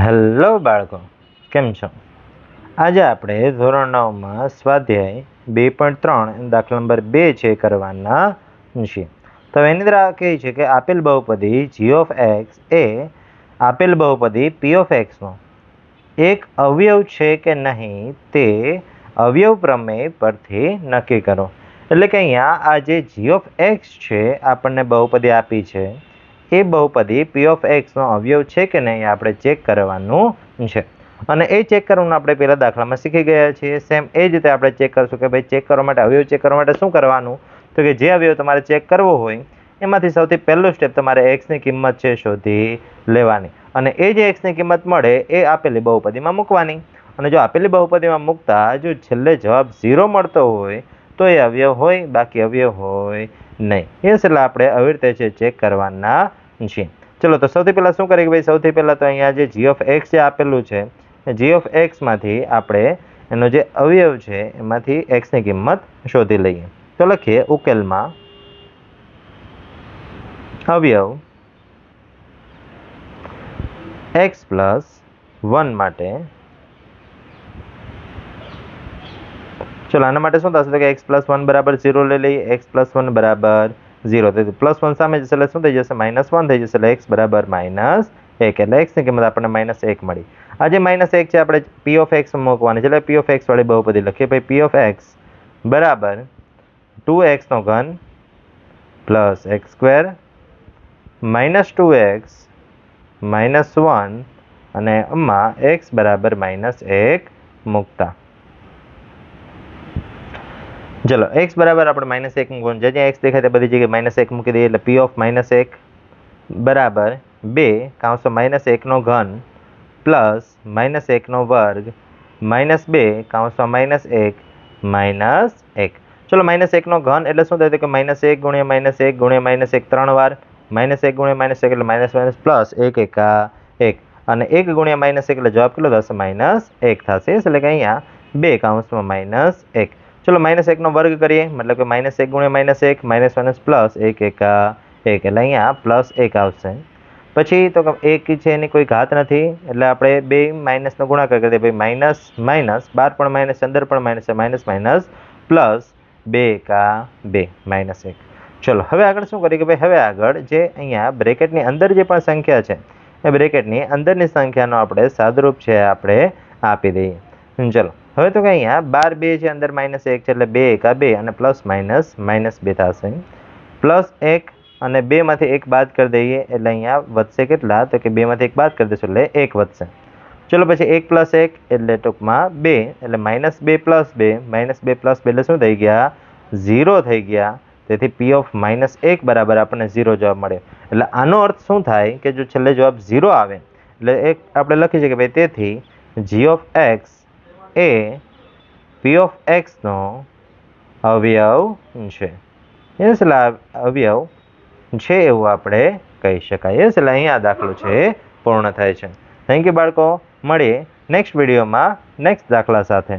Hello બાળકો, કેમ છો? આજે આપણે ધોરણ 9માં સ્વાધ્યાય 2.3 દાખલા નંબર 2 છે કરવાના છે. તો એની અંદર કહે છે કે આપેલ બહુપદી g of x એ આપેલ બહુપદી p of x નો એક અવયવ છે કે નહીં તે અવયવ પ્રમેય પરથી નક્કી કરો. એટલે કે અહીંયા આ જે g of x છે આપણને બહુપદી આપી છે, એ બહુપદી p of x નો અવયવ છે કે નહીં આપણે ચેક કરવાનું છે. અને એ ચેક કરવાનું આપણે પહેલા દાખલામાં શીખી ગયા છીએ. સેમ એ જ રીતે આપણે ચેક કરશું કે ભાઈ ચેક કરવા માટે, અવયવ ચેક કરવા માટે શું કરવાનું, તો કે જે અવયવ તમારે ચેક કરવો હોય એમાંથી સૌથી પહેલું સ્ટેપ તમારે એક્સની કિંમત છે શોધી લેવાની, અને એ જે એક્સની કિંમત મળે એ આપેલી બહુપદીમાં મૂકવાની. અને જો આપેલી બહુપદીમાં મૂકતા જો છેલ્લે જવાબ 0 મળતો હોય તો એ અવયવ હોય, બાકી અવયવ હોય નહીં. એ એટલે આપણે આવી રીતે છે ચેક કરવાના છીએ. ચલો, તો સૌથી પહેલાં શું કરીએ કે ભાઈ સૌથી પહેલાં તો અહીંયા જે g of x જે આપેલું છે એ g of x માંથી આપણે એનો જે અવયવ છે એમાંથી એક્સની કિંમત શોધી લઈએ. તો લખીએ ઉકેલમાં અવયવ x + 1 માટે, ચલો આના માટે શું થશે તો કે x + 1 = 0 લઈ લઈએ. x + 1 = 0, તો +1 સામે જશે એટલે શું થઈ જશે, -1 થઈ જશે, એટલે x = -1, એટલે x ની કિંમત આપણને -1 મળી. આ જે -1 છે આપણે p of x મૂકવાની છે, એટલે p of x વાળી બહુપદી લખીએ. ભાઈ p of x બરાબર 2x³ + x² -2x -1, અને આમાં x = -1 મૂકતા. ચલો, x બરાબર આપણે -1 મૂકવાનું, જ્યાં x દેખાય તે બધી જગ્યાએ -1 મૂકી દઈએ. એટલે p of -1 બરાબર 2 / -1³ પ્લસ -1² -2 / -1 -1. ચલો, -1³ એટલે શું થાય કે -1 × -1 × -1 3 વાર, -1 × -1 એટલે -1 પ્લસ 1 એકા 1, અને 1 × -1 એટલે જવાબ કેટલો થશે, -1 થશે. એટલે કે અહીંયા 2 / -1. ચલો, -1² કરીએ, મતલબ કે -1 × -1 -1 પ્લસ 1 એકા 1, એટલે અહીંયા +1 આવશે. પછી તો 1 છે એની કોઈ ઘાત નથી, એટલે આપણે 2 માઇનસનો ગુણાકાર કરી દઈએ. ભાઈ માઇનસ માઇનસ, બહાર પણ માઇનસ, અંદર પણ માઇનસ છે, માઇનસ માઇનસ પ્લસ 2 એકા 2 -1. ચલો, હવે આગળ શું કરીએ કે ભાઈ હવે આગળ જે અહીંયા બ્રેકેટની અંદર જે પણ સંખ્યા છે એ બ્રેકેટની અંદરની સંખ્યાનો આપણે સાદુરૂપ છે આપણે આપી દઈએ. ચલો, હવે તો કે અહીંયા 12 2 છે, અંદર -1 છે, એટલે 2 એકા 2 અને પ્લસ માઇનસ -2 થશે. +1 અને 2 માંથી 1 બાદ કરી દઈએ, એટલે અહીંયા વધશે કેટલા, તો કે 2 માંથી 1 બાદ કરી દઈશું એટલે 1 વધશે. ચલો, પછી 1 + 1 એટલે ટૂંકમાં 2, એટલે -2 + 2 -2 + 2 એટલે શું થઈ ગયા, 0 થઈ ગયા. તેથી p of -1 બરાબર આપણને 0 જવાબ મળે. એટલે આનો અર્થ શું થાય કે જો છેલ્લે જવાબ 0 આવે એટલે એક આપણે લખી શકીએ કે ભાઈ તેથી g of x A p of x નો અવયવ છે. એટલે અવયવ છે એવું આપણે કહી શકાય. એટલે અહીંયા દાખલો છે પૂર્ણ થાય છે. થેન્ક યુ બાળકો, મળીએ નેક્સ્ટ વિડીયોમાં નેક્સ્ટ દાખલા સાથે.